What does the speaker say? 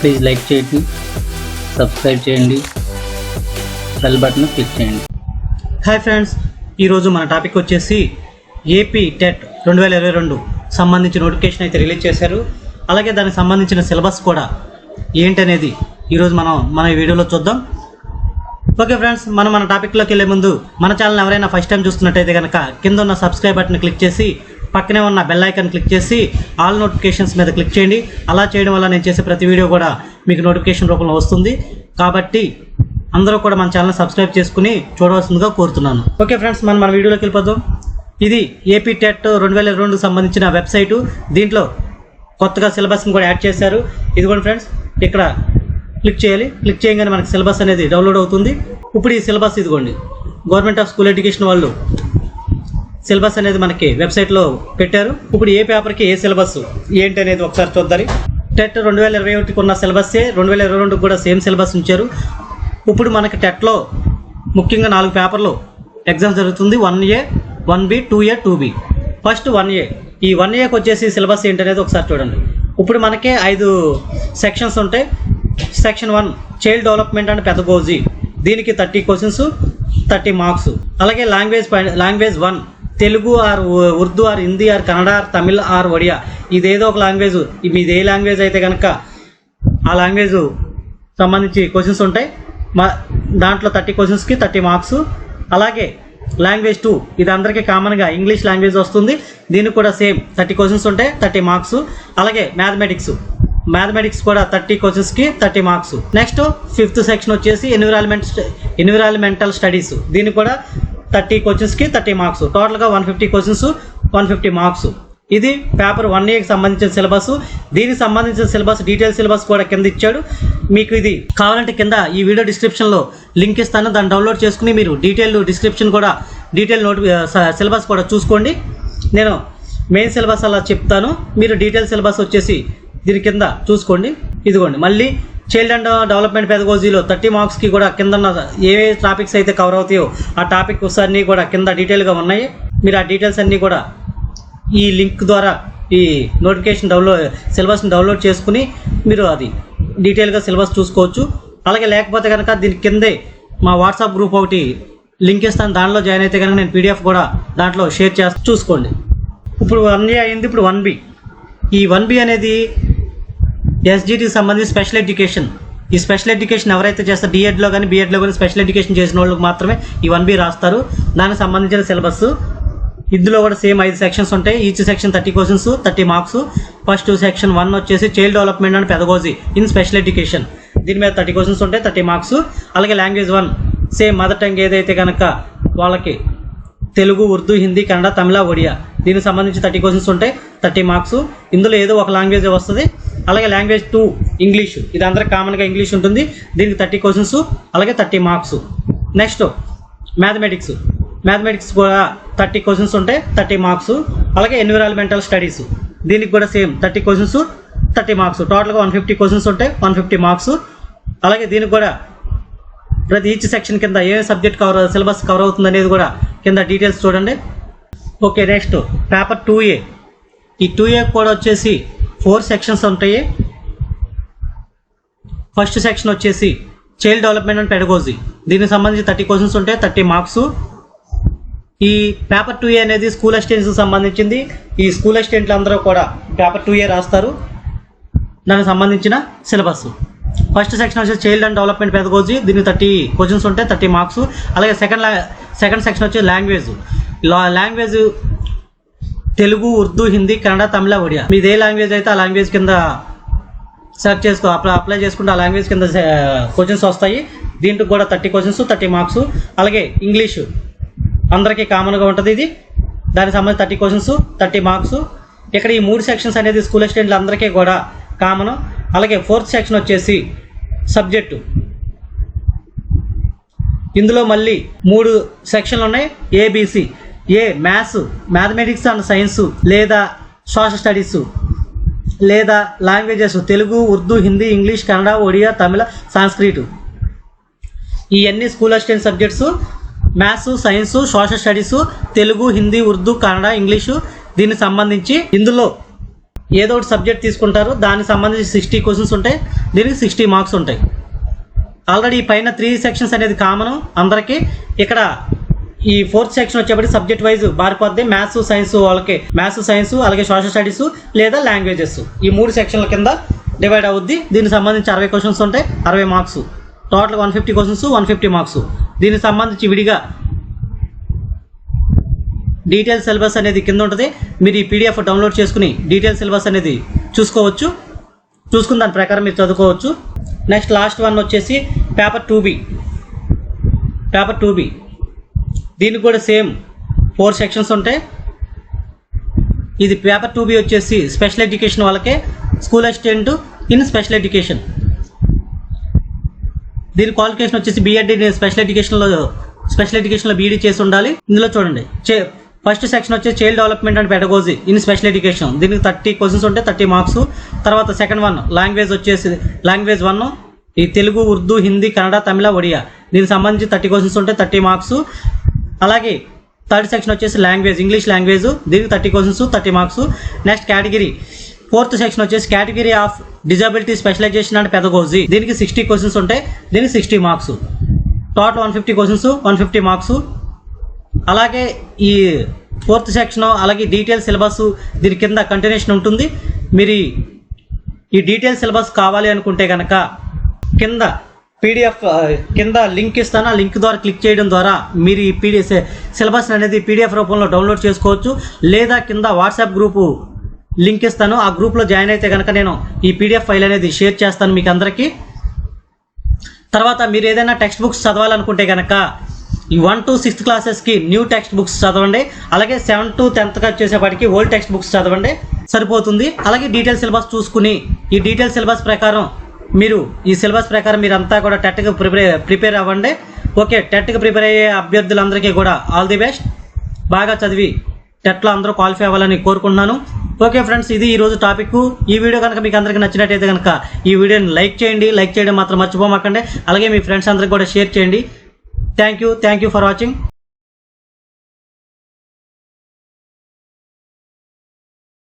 Please like చేయండి, subscribe చేయండి, bell button click చేయండి. హాయ్ ఫ్రెండ్స్, ఈరోజు మన టాపిక్ వచ్చేసి ఏపీ టెట్ 2022 సంబంధించిన నోటిఫికేషన్ అయితే రిలీజ్ చేశారు. అలాగే దానికి సంబంధించిన సిలబస్ కూడా ఏంటనేది ఈరోజు మన ఈ వీడియోలో చూద్దాం. ఓకే ఫ్రెండ్స్, మన టాపిక్లోకి వెళ్ళే ముందు మన ఛానల్ ఎవరైనా ఫస్ట్ టైం చూస్తున్నట్టయితే కనుక కింద ఉన్న సబ్స్క్రైబ్ బటన్ క్లిక్ చేసి పక్కనే ఉన్న బెల్ ఐకాన్ క్లిక్ చేసి ఆల్ నోటిఫికేషన్స్ మీద క్లిక్ చేయండి. అలా చేయడం వల్ల నేను చేసే ప్రతి వీడియో కూడా మీకు నోటిఫికేషన్ రూపంలో వస్తుంది. కాబట్టి అందరూ కూడా మన ఛానల్ సబ్స్క్రైబ్ చేసుకుని చూడవలసిందిగా కోరుతున్నాను. ఓకే ఫ్రెండ్స్, మన వీడియోలోకి వెళ్ళిపోదాం. ఇది ఏపీ టెట్ 2022 సంబంధించిన వెబ్సైటు. దీంట్లో కొత్తగా సిలబస్ని కూడా యాడ్ చేశారు. ఇదిగోండి ఫ్రెండ్స్, ఇక్కడ క్లిక్ చేయాలి. క్లిక్ చేయగానే మనకి సిలబస్ అనేది డౌన్లోడ్ అవుతుంది. ఇప్పుడు ఈ సిలబస్ ఇదిగోండి, గవర్నమెంట్ ఆఫ్ స్కూల్ ఎడ్యుకేషన్ వాళ్ళు సిలబస్ అనేది మనకి వెబ్సైట్లో పెట్టారు. ఇప్పుడు ఏ పేపర్కి ఏ సిలబస్ ఏంటి అనేది ఒకసారి చూద్దాం. టెట్ 2021కి ఉన్న సిలబస్సే 2022 కూడా సేమ్ సిలబస్ ఉంచారు. ఇప్పుడు మనకి టెట్లో ముఖ్యంగా 4 పేపర్లు ఎగ్జామ్ జరుగుతుంది. 1A, 1B, 2A, 2B. First 1A. ఈ 1Aకి వచ్చేసి సిలబస్ ఏంటనేది ఒకసారి చూడండి. ఇప్పుడు మనకి 5 సెక్షన్స్ ఉంటాయి. Section 1 child development and pedagogy, దీనికి 30 క్వశ్చన్స్, 30 మార్క్స్. అలాగే language 1 Telugu or Urdu or Hindi or Kannada or Tamil or Odia, ఇదేదో ఒక లాంగ్వేజ్, మీది ఏ లాంగ్వేజ్ అయితే కనుక ఆ లాంగ్వేజ్ సంబంధించి క్వశ్చన్స్ ఉంటాయి. దాంట్లో 30 క్వశ్చన్స్కి 30 మార్క్స్. అలాగే లాంగ్వేజ్ 2, ఇది అందరికీ కామన్గా ఇంగ్లీష్ లాంగ్వేజ్ వస్తుంది. దీనికి కూడా సేమ్ 30 క్వశ్చన్స్ ఉంటాయి, 30 మార్క్స్. అలాగే మ్యాథమెటిక్స్ కూడా 30 క్వశ్చన్స్కి 30 మార్క్స్. నెక్స్ట్ 5th సెక్షన్ వచ్చేసి ఎన్విరాన్మెంటల్ స్టడీస్, దీనికి కూడా 30 క్వశ్చన్స్కి 30 మార్క్స్. టోటల్గా 150 క్వశ్చన్స్, 150 మార్క్స్. ఇది పేపర్ 1Aకి సంబంధించిన సిలబస్. దీనికి సంబంధించిన సిలబస్ డీటెయిల్ సిలబస్ కూడా కింద ఇచ్చాడు. మీకు ఇది కావాలంటే కింద ఈ వీడియో డిస్క్రిప్షన్లో లింక్ ఇస్తాను, దాన్ని డౌన్లోడ్ చేసుకుని మీరు డీటెయిల్ సిలబస్ కూడా చూసుకోండి. నేను మెయిన్ సిలబస్ అలా చెప్తాను, మీరు డీటెయిల్ సిలబస్ వచ్చేసి దీని కింద చూసుకోండి. ఇదిగోండి, మళ్ళీ చైల్డ్ అండ్ డెవలప్మెంట్ పెదగోజీలో 30 మార్క్స్కి కూడా కింద ఉన్న ఏ టాపిక్స్ అయితే కవర్ అవుతాయో ఆ టాపిక్స్ అన్నీ కూడా కింద డీటెయిల్గా ఉన్నాయి. మీరు ఆ డీటెయిల్స్ అన్నీ కూడా ఈ లింక్ ద్వారా ఈ నోటిఫికేషన్ సిలబస్ని డౌన్లోడ్ చేసుకుని మీరు అది డీటెయిల్గా సిలబస్ చూసుకోవచ్చు. అలాగే లేకపోతే కనుక దీని కిందే మా వాట్సాప్ గ్రూప్ ఒకటి లింక్ ఇస్తాను, దానిలో జాయిన్ అయితే కనుక నేను PDF కూడా దాంట్లో షేర్ చేస్తాను, చూసుకోండి. ఇప్పుడు 1A అయింది. ఇప్పుడు 1B. ఈ 1B అనేది SGTకి సంబంధించి స్పెషల్ ఎడ్యుకేషన్. ఈ స్పెషల్ ఎడ్యుకేషన్ ఎవరైతే చేస్తారో డిఎడ్లో కానీ బిఎడ్లో కానీ స్పెషల్ ఎడ్యుకేషన్ చేసిన వాళ్ళకి మాత్రమే ఈ 1B రాస్తారు. దానికి సంబంధించిన సిలబస్ ఇందులో కూడా సేమ్ 5 సెక్షన్స్ ఉంటాయి. Each section 30 questions, 30 marks. First section 1 వచ్చేసి child development and pedagogy in special education, దీని మీద 30 క్వశ్చన్స్ ఉంటాయి, 30 మార్క్స్. అలాగే లాంగ్వేజ్ 1 సేమ్ మదర్ టంగ్ ఏదైతే కనుక వాళ్ళకి తెలుగు, ఉర్దూ, హిందీ, కన్నడ, తమిళ, ఒడియా, దీనికి సంబంధించి 30 క్వశ్చన్స్ ఉంటాయి, 30 మార్క్స్. ఇందులో ఏదో ఒక లాంగ్వేజ్ వస్తుంది. అలాగే లాంగ్వేజ్ 2 ఇంగ్లీషు, ఇది అందరికి కామన్గా ఇంగ్లీష్ ఉంటుంది, దీనికి 30 క్వశ్చన్స్, అలాగే 30 మార్క్స్. నెక్స్ట్ మ్యాథమెటిక్స్ కూడా 30 క్వశ్చన్స్ ఉంటాయి, 30 మార్క్స్. అలాగే ఎన్విరాన్మెంటల్ స్టడీస్, దీనికి కూడా సేమ్ 30 క్వశ్చన్స్, 30 మార్క్స్. టోటల్గా 150 క్వశ్చన్స్ ఉంటాయి, 150 మార్క్స్. అలాగే దీనికి కూడా ప్రతి ఈచ్ సెక్షన్ కింద ఏ సబ్జెక్ట్ సిలబస్ కవర్ అవుతుంది అనేది కూడా కింద డీటెయిల్స్ చూడండి. Okay, next paper 2A. ఈ 2A కూడా వచ్చేసి 4 సెక్షన్స్ ఉంటాయి. ఫస్ట్ సెక్షన్ వచ్చేసి చైల్డ్ డెవలప్మెంట్ అండ్ పెడగోజీ, దీనికి సంబంధించి 30 క్వశ్చన్స్ ఉంటాయి, 30 మార్క్స్. ఈ పేపర్ 2A అనేది స్కూల్ అసిస్టెంట్స్కి సంబంధించింది. ఈ స్కూల్ అసిస్టెంట్లు అందరూ కూడా పేపర్ 2A రాస్తారు. దానికి సంబంధించిన సిలబస్ ఫస్ట్ సెక్షన్ వచ్చేసి చైల్డ్ అండ్ డెవలప్మెంట్ పెదగోజీ, దీనికి 30 క్వశ్చన్స్ ఉంటాయి, 30 మార్క్స్. అలాగే సెకండ్ సెక్షన్ వచ్చి లాంగ్వేజ్ తెలుగు, ఉర్దూ, హిందీ, కన్నడ, తమిళ, ఒడియా, మీది ఏ లాంగ్వేజ్ అయితే ఆ లాంగ్వేజ్ కింద సెలెక్ట్ అప్లై చేసుకుంటే ఆ లాంగ్వేజ్ కింద క్వశ్చన్స్ వస్తాయి. దీంట్లో కూడా 30 క్వశ్చన్స్, 30 మార్క్స్. అలాగే ఇంగ్లీషు అందరికీ కామన్గా ఉంటుంది, ఇది దానికి సంబంధించి 30 క్వశ్చన్స్, 30 మార్క్స్. ఇక్కడ ఈ 3 సెక్షన్స్ అనేది స్కూల్ అసిస్టెంట్లు అందరికీ కూడా కామన్. అలాగే 4th సెక్షన్ వచ్చేసి సబ్జెక్టు, ఇందులో మళ్ళీ 3 సెక్షన్లు ఉన్నాయి. ABC, మ్యాథమెటిక్స్ అండ్ సైన్స్, లేదా సోషల్ స్టడీస్, లేదా లాంగ్వేజెస్ తెలుగు, ఉర్దూ, హిందీ, ఇంగ్లీష్, కన్నడ, ఒడియా, తమిళ, సంస్కృత్. ఇవన్నీ school assistant subjects. Maths, science, social studies, Telugu, Hindi, Urdu, Kannada, English, దీనికి సంబంధించి ఇందులో ఏదో ఒకటి సబ్జెక్ట్ తీసుకుంటారు, దానికి సంబంధించి 60 క్వశ్చన్స్ ఉంటాయి, దీనికి 60 మార్క్స్ ఉంటాయి. ఆల్రెడీ ఈ పైన 3 సెక్షన్స్ అనేది కామన్ అందరికీ. ఇక్కడ ఈ 4th సెక్షన్ వచ్చేప్పటికి సబ్జెక్ట్ వైజ్ మారిపోద్ది. మ్యాథ్స్ సైన్స్ వాళ్ళకి మ్యాథ్స్ సైన్స్, అలాగే సోషల్ స్టడీస్ లేదా లాంగ్వేజెస్, ఈ 3 సెక్షన్ల కింద డివైడ్ అవుద్ది. దీనికి సంబంధించి 60 క్వశ్చన్స్ ఉంటాయి, 60 మార్క్స్. Total 150 questions, 150 marks. దీనికి సంబంధించి విడిగా డీటెయిల్ సిలబస్ అనేది కింద ఉంటుంది. మీరు ఈ పీడిఎఫ్ డౌన్లోడ్ చేసుకుని డీటెయిల్ సిలబస్ అనేది చూసుకుని దాని ప్రకారం మీరు చదువుకోవచ్చు. నెక్స్ట్ లాస్ట్ వన్ వచ్చేసి పేపర్ 2B. దీనికి కూడా సేమ్ 4 సెక్షన్స్ ఉంటాయి. ఇది పేపర్ 2B వచ్చేసి స్పెషల్ ఎడ్యుకేషన్ వాళ్ళకే, school assistant in special education. దీని క్వాలిఫికేషన్ వచ్చేసి బీఎడ్ స్పెషల్ ఎడ్యుకేషన్లో బీఈడీ చేసి ఉండాలి. ఇందులో చూడండి, ఫస్ట్ సెక్షన్ వచ్చేసి child development and pedagogy in special education. దీనికి 30 క్వశ్చన్స్ ఉంటాయి, 30 మార్క్స్. తర్వాత సెకండ్ వన్ లాంగ్వేజ్ వచ్చేసి లాంగ్వేజ్ 1, ఈ తెలుగు, ఉర్దూ, హిందీ, కన్నడ, తమిళ, ఒడియా. దీనికి సంబంధించి 30 క్వశ్చన్స్ ఉంటాయి, 30 మార్క్స్. అలాగే థర్డ్ సెక్షన్ వచ్చేసి లాంగ్వేజ్, ఇంగ్లీష్ లాంగ్వేజ్. దీనికి 30 questions, 30 marks. Next category 4th section వచ్చేసి category of disability specialisation and pedagogy. దీనికి 60 క్వశ్చన్స్ ఉంటాయి, దీనికి 60 మార్క్స్. Total 150 questions, 150 marks. అలాగే ఈ 4th సెక్షన్ అలాగే డీటెయిల్ సిలబస్ దీని కింద కంటిన్యూషన్ ఉంటుంది. మీరు ఈ డీటెయిల్ సిలబస్ కావాలి అనుకుంటే కనుక కింద పీడిఎఫ్ కింద లింక్ ఇస్తాను. ఆ లింక్ ద్వారా క్లిక్ చేయడం ద్వారా మీరు ఈ సిలబస్ అనేది పీడిఎఫ్ రూపంలో డౌన్లోడ్ చేసుకోవచ్చు. లేదా కింద వాట్సాప్ గ్రూపు లింక్ ఇస్తాను, ఆ గ్రూప్లో జాయిన్ అయితే కనుక నేను ఈ పీడిఎఫ్ ఫైల్ అనేది షేర్ చేస్తాను మీకు అందరికీ. తర్వాత మీరు ఏదైనా టెక్స్ట్ బుక్స్ చదవాలనుకుంటే కనుక ఈ 1 to 6th క్లాసెస్కి న్యూ టెక్స్ట్ బుక్స్ చదవండి. అలాగే 7 to 10th వచ్చేసేపటికి ఓల్డ్ టెక్స్ట్ బుక్స్ చదవండి, సరిపోతుంది. అలాగే డీటెయిల్ సిలబస్ చూసుకుని ఈ డీటెయిల్ సిలబస్ ప్రకారం మీరంతా కూడా టెట్కి ప్రిపేర్ అవ్వండి. ఓకే, టెట్కి ప్రిపేర్ అయ్యే అభ్యర్థులందరికీ కూడా ఆల్ ది బెస్ట్. బాగా చదివి టెట్లో అందరూ క్వాలిఫై అవ్వాలని కోరుకుంటున్నాను. ఓకే ఫ్రెండ్స్, ఇది ఈరోజు టాపిక్. ఈ వీడియో కనుక మీకు అందరికీ నచ్చినట్టయితే కనుక ఈ వీడియోని లైక్ చేయడం మాత్రం మర్చిపోమాకండి. అలాగే మీ ఫ్రెండ్స్ అందరికీ కూడా షేర్ చేయండి. Thank you for watching.